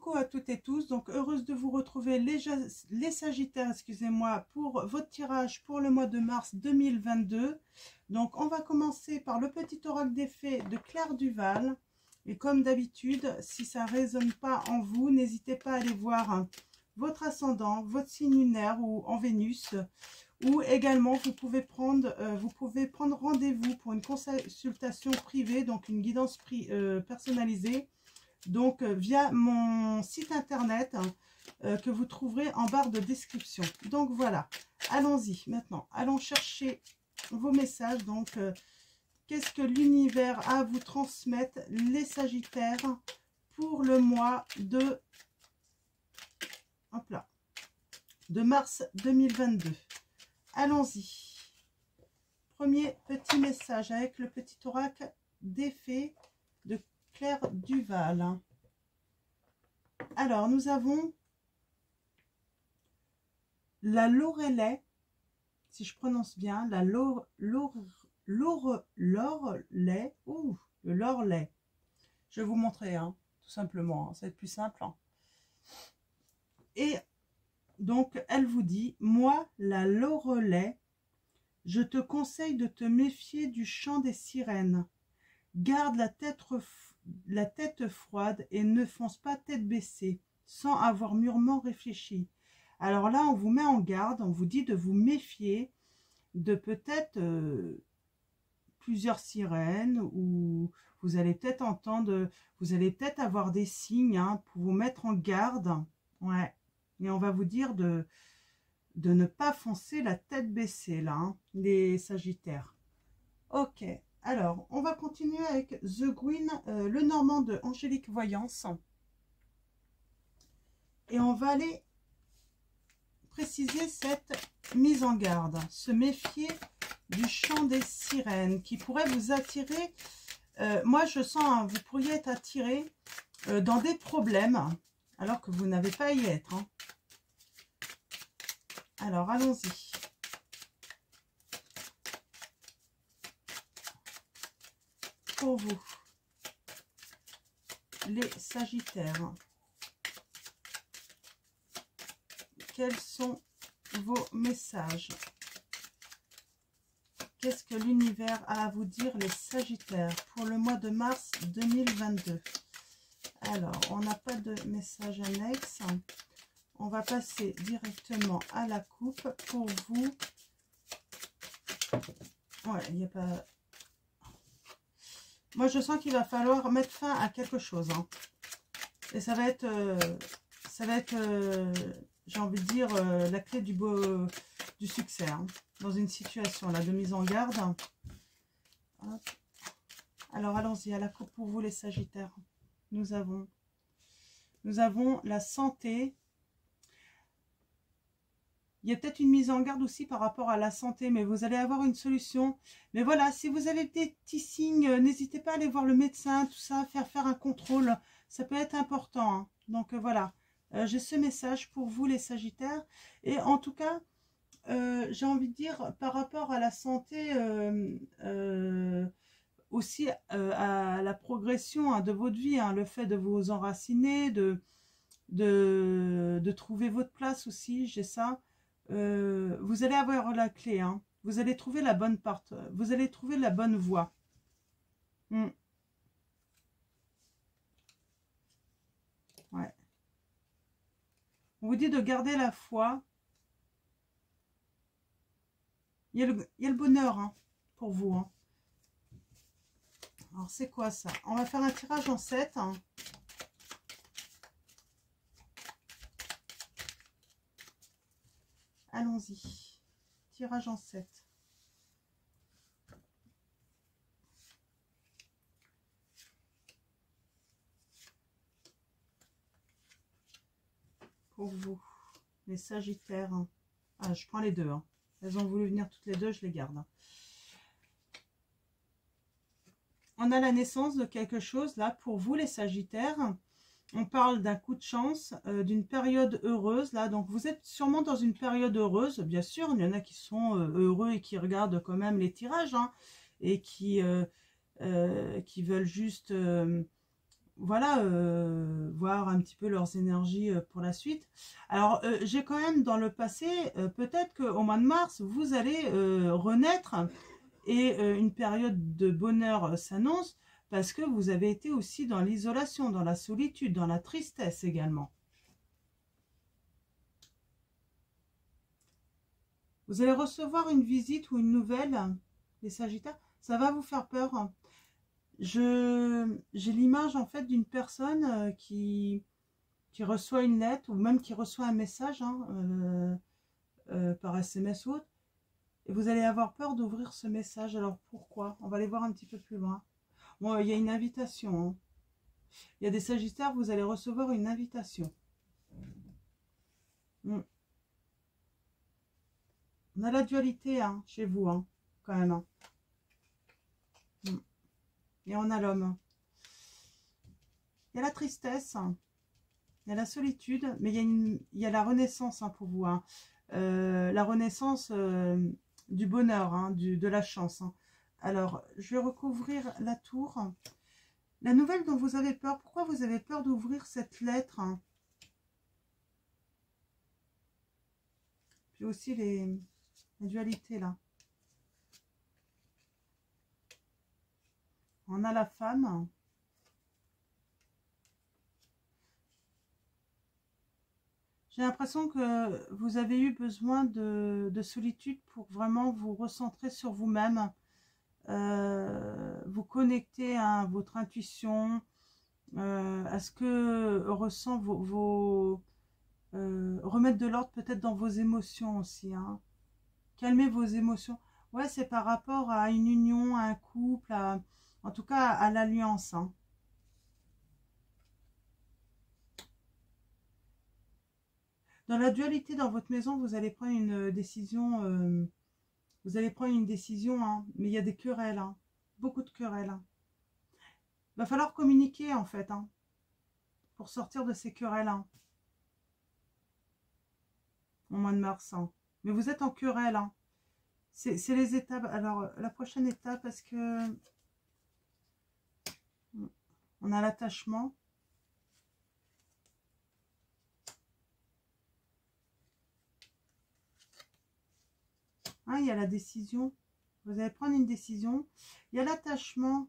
Coucou à toutes et tous, donc heureuse de vous retrouver les Sagittaires, excusez-moi, pour votre tirage pour le mois de mars 2022. Donc on va commencer par le petit oracle des fées de Claire Duval. Et comme d'habitude, si ça ne résonne pas en vous, n'hésitez pas à aller voir votre ascendant, votre signe lunaire ou en Vénus. Ou également, vous pouvez prendre rendez-vous pour une consultation privée, donc une guidance personnalisée. Donc via mon site internet que vous trouverez en barre de description. Donc voilà, allons-y maintenant, allons chercher vos messages. Donc qu'est-ce que l'univers a à vous transmettre, les Sagittaires, pour le mois de, hop là, de mars 2022. Allons-y. Premier petit message avec le petit oracle des fées de Claire Duval. Alors, nous avons la Lorelai, si je prononce bien, la Lorelai, ouh, le Lorelai. Je vais vous montrer, hein, tout simplement, hein, ça va être plus simple. Hein. Et donc, elle vous dit, moi, la Lorelai, je te conseille de te méfier du chant des sirènes. Garde la tête froide et ne fonce pas tête baissée, sans avoir mûrement réfléchi. Alors là, on vous met en garde, on vous dit de vous méfier de peut-être plusieurs sirènes, ou vous allez peut-être entendre, vous allez peut-être avoir des signes hein, pour vous mettre en garde. Ouais. Et on va vous dire de ne pas foncer la tête baissée, là, hein, les Sagittaires. Ok. Alors, on va continuer avec The Green, le Normand de Angélique Voyance. Et on va aller préciser cette mise en garde. Se méfier du chant des sirènes qui pourrait vous attirer. Moi, je sens, hein, vous pourriez être attiré dans des problèmes alors que vous n'avez pas à y être. Hein. Alors, allons-y. Pour vous, les Sagittaires, quels sont vos messages? Qu'est-ce que l'univers a à vous dire, les Sagittaires, pour le mois de mars 2022? Alors, on n'a pas de message annexe. On va passer directement à la coupe pour vous. Ouais, il n'y a pas... Moi, je sens qu'il va falloir mettre fin à quelque chose. Hein. Et ça va être j'ai envie de dire, la clé du succès. Hein, dans une situation là, de mise en garde. Hop. Alors, allons-y à la coupe pour vous, les Sagittaires. Nous avons la santé. Il y a peut-être une mise en garde aussi par rapport à la santé, mais vous allez avoir une solution. Mais voilà, si vous avez des petits signes, n'hésitez pas à aller voir le médecin, tout ça, faire un contrôle. Ça peut être important. Hein. Donc voilà, j'ai ce message pour vous, les Sagittaires. Et en tout cas, j'ai envie de dire, par rapport à la santé, aussi à la progression hein, de votre vie, hein, le fait de vous enraciner, de trouver votre place aussi, j'ai ça. Vous allez avoir la clé, hein. Vous allez trouver la bonne vous allez trouver la bonne voie. Ouais. On vous dit de garder la foi. Il y a le bonheur hein, pour vous. Hein. Alors c'est quoi ça? On va faire un tirage en 7. Hein. Allons-y. Tirage en 7. Pour vous, les Sagittaires. Ah, je prends les deux. Hein. Elles ont voulu venir toutes les deux, je les garde. Hein. On a la naissance de quelque chose là pour vous, les Sagittaires. On parle d'un coup de chance, d'une période heureuse, là. Donc, vous êtes sûrement dans une période heureuse. Bien sûr, il y en a qui sont heureux et qui regardent quand même les tirages. Hein, et qui veulent juste voilà, voir un petit peu leurs énergies pour la suite. Alors, j'ai quand même dans le passé, peut-être qu'au mois de mars, vous allez renaître et une période de bonheur s'annonce parce que vous avez été aussi dans l'isolation, dans la solitude, dans la tristesse également. Vous allez recevoir une visite ou une nouvelle, les Sagittaires, ça va vous faire peur. J'ai l'image en fait d'une personne qui reçoit une lettre ou même qui reçoit un message par SMS ou autre. Et vous allez avoir peur d'ouvrir ce message. Alors pourquoi? On va aller voir un petit peu plus loin. Bon, il y a une invitation. Hein. Il y a des Sagittaires, vous allez recevoir une invitation. On a la dualité hein, chez vous, hein, quand même. Hein. Et on a l'homme. Il y a la tristesse, il y a la solitude, mais il y a la renaissance hein, pour vous. Hein. La renaissance du bonheur, hein, de la chance. Hein. Alors, je vais recouvrir la tour. La nouvelle dont vous avez peur, pourquoi vous avez peur d'ouvrir cette lettre hein? Puis aussi la dualité là. On a la femme. J'ai l'impression que vous avez eu besoin de solitude pour vraiment vous recentrer sur vous-même, vous connecter à votre intuition, à ce que ressent remettre de l'ordre peut-être dans vos émotions aussi. Hein. Calmer vos émotions. Ouais, c'est par rapport à une union, à un couple, en tout cas à l'alliance. Hein. Dans la dualité dans votre maison, vous allez prendre une décision. Vous allez prendre une décision, hein, mais il y a des querelles. Hein, beaucoup de querelles. Hein. Il va falloir communiquer en fait, hein, pour sortir de ces querelles. Hein, au mois de mars. Hein. Mais vous êtes en querelle. Hein. C'est les étapes. Alors, la prochaine étape, est-ce que... On a l'attachement. Ah, il y a la décision. Vous allez prendre une décision. Il y a l'attachement.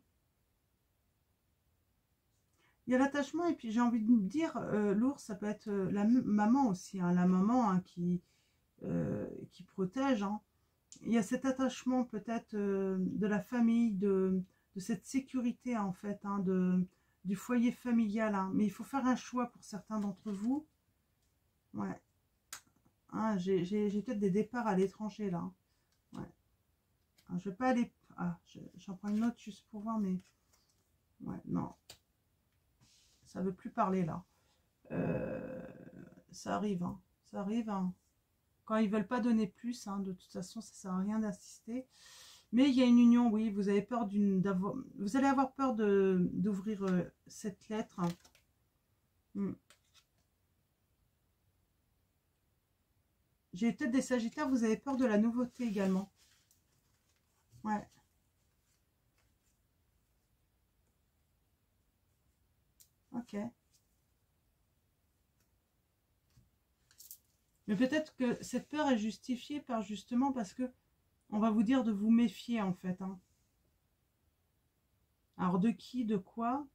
Il y a l'attachement et puis j'ai envie de vous dire, l'ours, ça peut être la maman aussi. Hein, la maman hein, qui protège. Hein. Il y a cet attachement peut-être de la famille, de cette sécurité en fait, hein, du foyer familial. Hein. Mais il faut faire un choix pour certains d'entre vous. Ouais. Hein, j'ai peut-être des départs à l'étranger là. Ouais. Alors, je vais pas aller... Ah, j'en prends une autre juste pour voir, mais... Ouais, non. Ça veut plus parler là. Ça arrive, hein. Ça arrive, hein. Quand ils veulent pas donner plus, hein, de toute façon, ça sert à rien d'insister. Mais il y a une union, oui. Vous avez peur vous allez avoir peur d'ouvrir cette lettre. Hein. J'ai peut-être des Sagittaires, vous avez peur de la nouveauté également. Ouais. Ok. Mais peut-être que cette peur est justifiée par justement parce que on va vous dire de vous méfier en fait. Hein. Alors de qui, de quoi?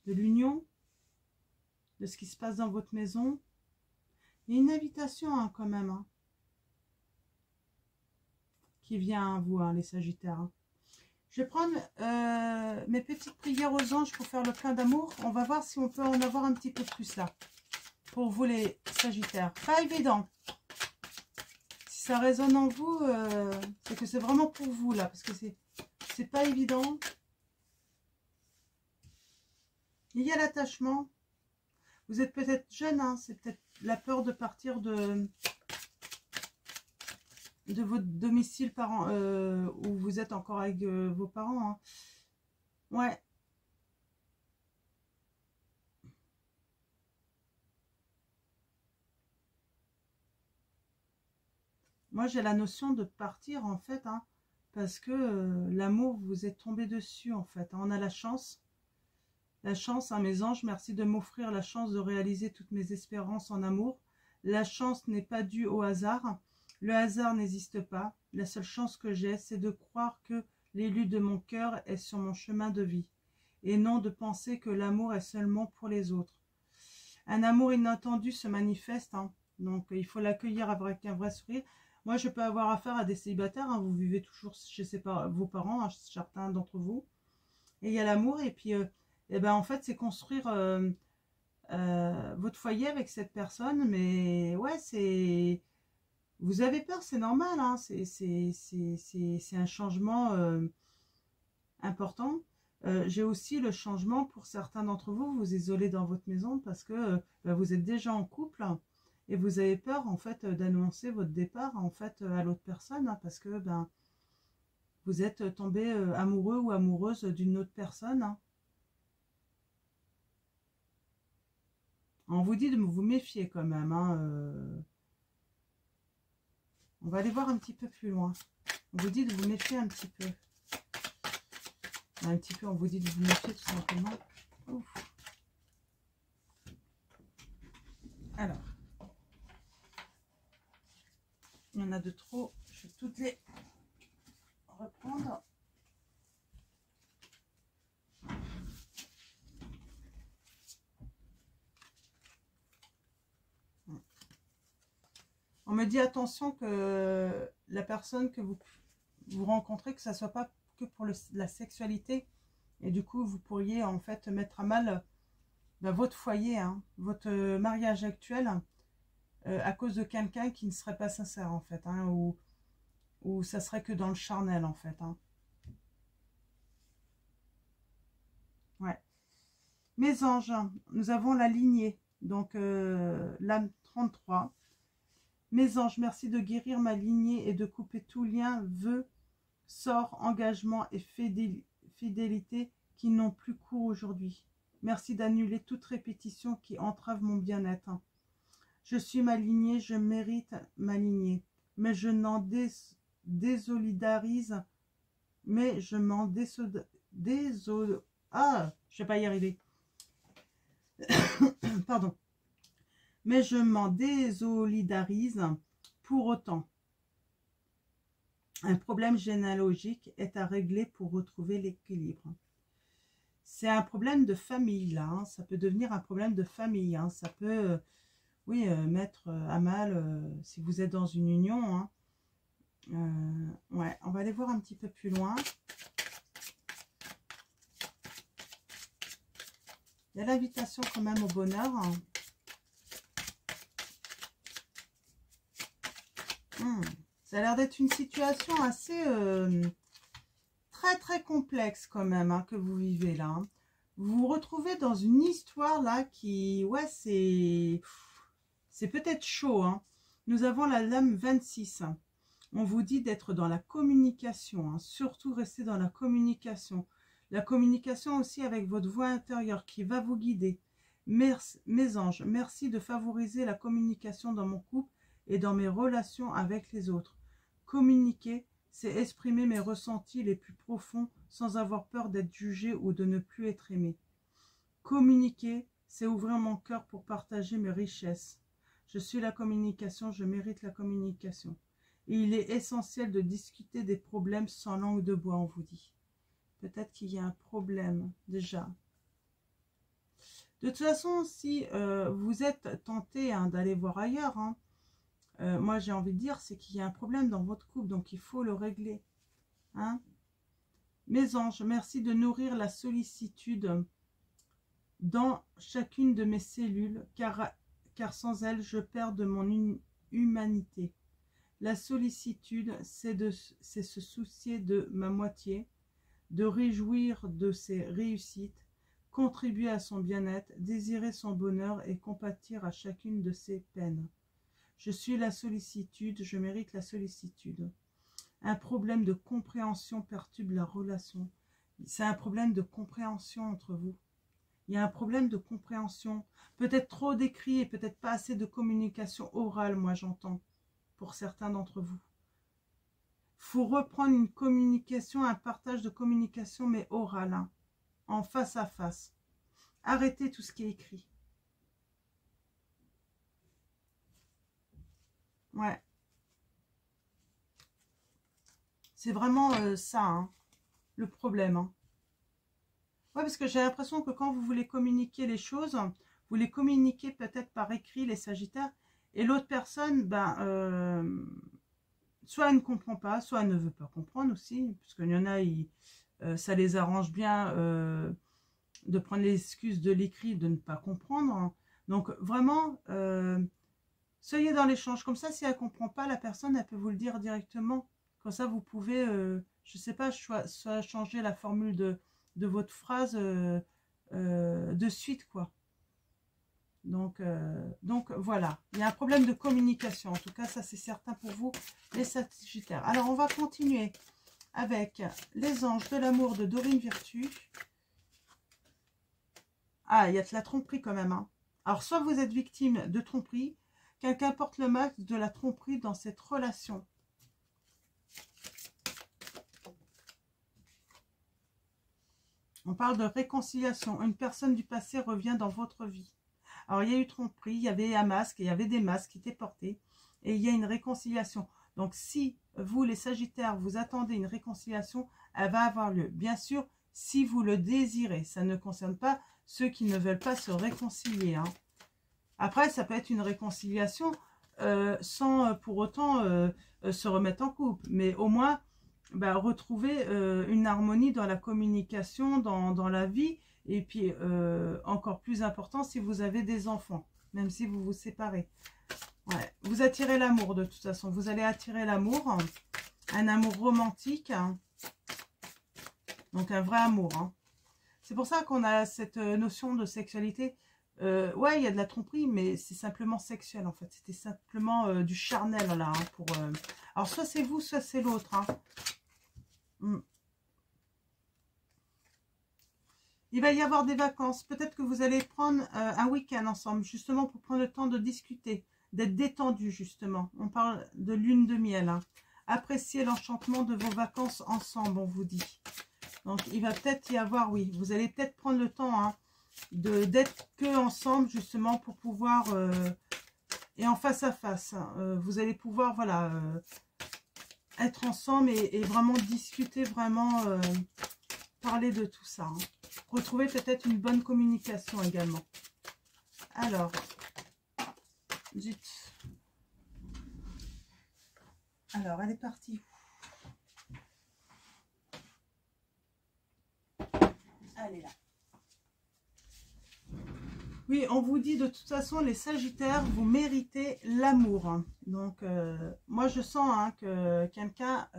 De l'union? De ce qui se passe dans votre maison? Il y a une invitation hein, quand même. Hein, qui vient à vous, hein, les Sagittaires. Hein. Je vais prendre mes petites prières aux anges pour faire le plein d'amour. On va voir si on peut en avoir un petit peu plus là. Pour vous les Sagittaires. Pas évident. Si ça résonne en vous, c'est que c'est vraiment pour vous là. Parce que c'est pas évident. Il y a l'attachement. Vous êtes peut-être jeune. Hein, c'est peut-être la peur de partir de votre domicile parent, où vous êtes encore avec vos parents. Hein. Ouais. Moi, j'ai la notion de partir, en fait, hein, parce que l'amour vous est tombé dessus, en fait. Hein. On a la chance La chance, hein, mes anges, merci de m'offrir la chance de réaliser toutes mes espérances en amour. La chance n'est pas due au hasard. Le hasard n'existe pas. La seule chance que j'ai, c'est de croire que l'élu de mon cœur est sur mon chemin de vie, et non de penser que l'amour est seulement pour les autres. Un amour inattendu se manifeste, hein, donc il faut l'accueillir avec un vrai sourire. Moi, je peux avoir affaire à des célibataires, hein, vous vivez toujours chez vos parents, hein, certains d'entre vous, et il y a l'amour, et puis et ben, en fait, c'est construire votre foyer avec cette personne, mais ouais, c'est... Vous avez peur, c'est normal, hein, c'est un changement important. J'ai aussi le changement pour certains d'entre vous, vous isolez dans votre maison parce que vous êtes déjà en couple, hein, et vous avez peur en fait d'annoncer votre départ en fait à l'autre personne, hein, parce que ben vous êtes tombé amoureux ou amoureuse d'une autre personne, hein. On vous dit de vous méfier quand même, hein, on va aller voir un petit peu plus loin. On vous dit de vous méfier un petit peu. Un petit peu, on vous dit de vous méfier tout simplement. Ouf. Alors, il y en a de trop. Je vais toutes les reprendre. On me dit attention que la personne que vous rencontrez, que ça ne soit pas que pour la sexualité. Et du coup, vous pourriez en fait mettre à mal votre foyer, hein, votre mariage actuel, à cause de quelqu'un qui ne serait pas sincère en fait, hein, ou ça serait que dans le charnel en fait, hein. Ouais. Mes anges, nous avons la lignée, donc l'âme 33. Mes anges, merci de guérir ma lignée et de couper tout lien, vœux, sort, engagement et fidélité qui n'ont plus cours aujourd'hui. Merci d'annuler toute répétition qui entrave mon bien-être. Je suis ma lignée, je mérite ma lignée, mais je n'en désolidarise, mais je m'en ah, je vais pas y arriver. Pardon. Mais je m'en désolidarise pour autant. Un problème généalogique est à régler pour retrouver l'équilibre. C'est un problème de famille, là, hein. Ça peut devenir un problème de famille, hein. Ça peut, oui, mettre à mal, si vous êtes dans une union, hein. Ouais, on va aller voir un petit peu plus loin. Il y a l'invitation quand même au bonheur, hein. Ça a l'air d'être une situation assez très complexe quand même, hein, que vous vivez là, hein. Vous vous retrouvez dans une histoire là qui, ouais, c'est peut-être chaud, hein. Nous avons la lame 26. On vous dit d'être dans la communication, hein. Surtout rester dans la communication. La communication aussi avec votre voix intérieure qui va vous guider. Merci, mes anges, merci de favoriser la communication dans mon couple et dans mes relations avec les autres. Communiquer, c'est exprimer mes ressentis les plus profonds sans avoir peur d'être jugé ou de ne plus être aimé. Communiquer, c'est ouvrir mon cœur pour partager mes richesses. Je suis la communication, je mérite la communication. Et il est essentiel de discuter des problèmes sans langue de bois, on vous dit. Peut-être qu'il y a un problème déjà. De toute façon, si vous êtes tenté, hein, d'aller voir ailleurs, hein, moi j'ai envie de dire, c'est qu'il y a un problème dans votre couple, donc il faut le régler, hein. Mes anges, merci de nourrir la sollicitude dans chacune de mes cellules, car sans elle, je perds de mon humanité. La sollicitude, c'est se soucier de ma moitié, de réjouir de ses réussites, contribuer à son bien-être, désirer son bonheur et compatir à chacune de ses peines. Je suis la sollicitude, je mérite la sollicitude. Un problème de compréhension perturbe la relation. C'est un problème de compréhension entre vous. Il y a un problème de compréhension. Peut-être trop d'écrit et peut-être pas assez de communication orale, moi j'entends, pour certains d'entre vous. Il faut reprendre une communication, un partage de communication, mais orale, hein, en face à face. Arrêtez tout ce qui est écrit. Ouais. C'est vraiment ça, hein, le problème. Hein. Ouais, parce que j'ai l'impression que quand vous voulez communiquer les choses, vous les communiquez peut-être par écrit, les Sagittaires, et l'autre personne, ben, soit elle ne comprend pas, soit elle ne veut pas comprendre aussi, parce qu'il y en a, ça les arrange bien de prendre l'excuse de l'écrit, de ne pas comprendre. Hein. Donc vraiment, soyez dans l'échange. Comme ça, si elle ne comprend pas, la personne, elle peut vous le dire directement. Comme ça, vous pouvez, je ne sais pas, soit changer la formule de votre phrase de suite, quoi. Donc voilà, il y a un problème de communication. En tout cas, ça c'est certain pour vous, les Sagittaires. Alors, on va continuer avec les anges de l'amour de Dorine Virtue. Ah, il y a de la tromperie quand même. Hein. Alors, soit vous êtes victime de tromperie, quelqu'un porte le masque de la tromperie dans cette relation. On parle de réconciliation. Une personne du passé revient dans votre vie. Alors, il y a eu tromperie, il y avait un masque, il y avait des masques qui étaient portés. Et il y a une réconciliation. Donc, si vous, les Sagittaires, vous attendez une réconciliation, elle va avoir lieu. Bien sûr, si vous le désirez. Ça ne concerne pas ceux qui ne veulent pas se réconcilier. Hein. Après, ça peut être une réconciliation sans pour autant se remettre en couple. Mais au moins, bah, retrouver une harmonie dans la communication, dans la vie. Et puis, encore plus important, si vous avez des enfants, même si vous vous séparez. Ouais. Vous attirez l'amour de toute façon. Vous allez attirer l'amour, un amour romantique. Hein. Donc, un vrai amour. Hein. C'est pour ça qu'on a cette notion de sexualité. Ouais, il y a de la tromperie, mais c'est simplement sexuel, en fait. C'était simplement du charnel, là. Hein, pour, Alors, soit c'est vous, soit c'est l'autre. Hein. Il va y avoir des vacances. Peut-être que vous allez prendre un week-end ensemble, justement pour prendre le temps de discuter, d'être détendu, justement. On parle de lune de miel. Hein. Appréciez l'enchantement de vos vacances ensemble, on vous dit. Donc, il va peut-être y avoir, oui, vous allez peut-être prendre le temps hein, d'être que ensemble, justement, pour pouvoir, et en face à face, hein, vous allez pouvoir, voilà, être ensemble et vraiment discuter, vraiment parler de tout ça. Hein. Retrouver peut-être une bonne communication également. Alors, zut. Alors, elle est partie. Elle est là. Oui, on vous dit de toute façon, les Sagittaires, vous méritez l'amour. Donc, moi, je sens hein, que quelqu'un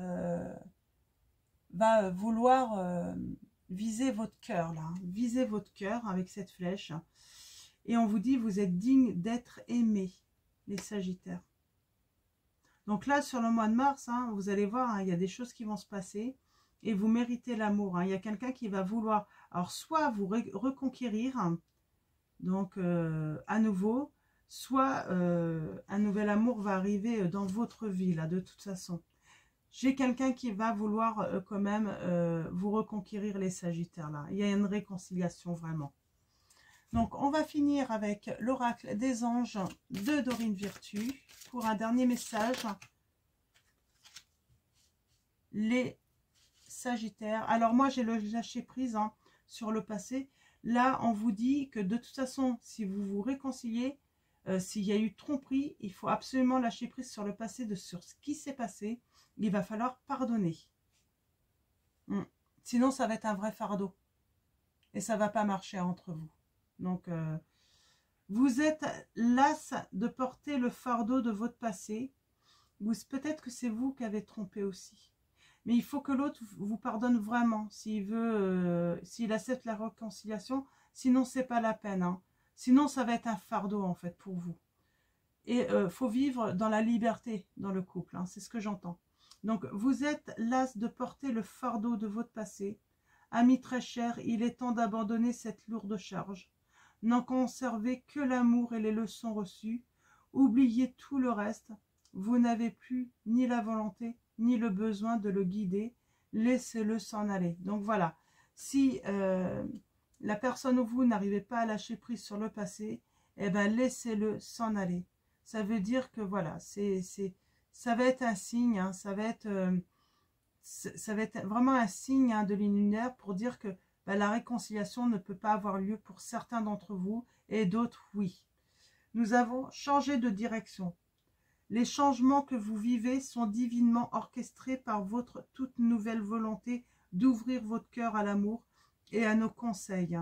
va vouloir viser votre cœur, là. Viser votre cœur avec cette flèche. Et on vous dit, vous êtes digne d'être aimé, les Sagittaires. Donc là, sur le mois de mars, hein, vous allez voir, hein, il y a des choses qui vont se passer. Et vous méritez l'amour. Hein. Il y a quelqu'un qui va vouloir, alors soit vous reconquérir, hein, donc à nouveau, soit un nouvel amour va arriver dans votre vie, là, de toute façon. J'ai quelqu'un qui va vouloir quand même vous reconquérir les Sagittaires, là. Il y a une réconciliation, vraiment. Donc, on va finir avec l'oracle des anges de Dorine Virtue pour un dernier message. Les Sagittaires. Alors, moi, j'ai le lâcher prise hein, sur le passé. Là, on vous dit que de toute façon, si vous vous réconciliez, s'il y a eu tromperie, il faut absolument lâcher prise sur le passé, sur ce qui s'est passé. Il va falloir pardonner. Sinon, ça va être un vrai fardeau. Et ça ne va pas marcher entre vous. Donc, vous êtes las de porter le fardeau de votre passé. Peut-être que c'est vous qui avez trompé aussi. Mais il faut que l'autre vous pardonne vraiment s'il veut, s'il accepte la réconciliation. Sinon, c'est pas la peine. Hein. Sinon, ça va être un fardeau en fait pour vous. Et faut vivre dans la liberté dans le couple. Hein, c'est ce que j'entends. Donc, vous êtes las de porter le fardeau de votre passé. Ami très cher, il est temps d'abandonner cette lourde charge. N'en conservez que l'amour et les leçons reçues. Oubliez tout le reste. Vous n'avez plus ni la volonté ni le besoin de le guider, laissez-le s'en aller. Donc voilà, si la personne ou vous n'arrivez pas à lâcher prise sur le passé, eh ben laissez-le s'en aller. Ça veut dire que voilà, ça va être un signe, hein, ça va être vraiment un signe, hein, de l'univers pour dire que la réconciliation ne peut pas avoir lieu pour certains d'entre vous et d'autres oui. Nous avons changé de direction. Les changements que vous vivez sont divinement orchestrés par votre toute nouvelle volonté d'ouvrir votre cœur à l'amour et à nos conseils.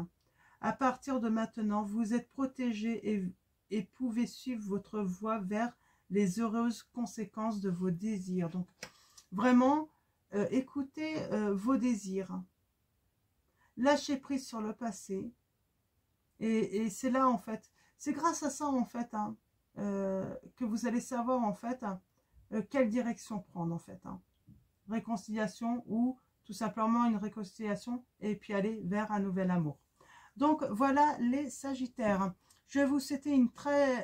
À partir de maintenant, vous êtes protégés et pouvez suivre votre voie vers les heureuses conséquences de vos désirs. Donc, vraiment, écoutez vos désirs. Lâchez prise sur le passé. Et c'est là, en fait, c'est grâce à ça, en fait, hein, que vous allez savoir, en fait, hein, quelle direction prendre, en fait. Hein. Réconciliation ou tout simplement une réconciliation et puis aller vers un nouvel amour. Donc, voilà les Sagittaires. Je vais vous souhaiter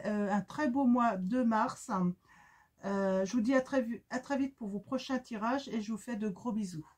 un très beau mois de mars. Je vous dis à très vite pour vos prochains tirages et je vous fais de gros bisous.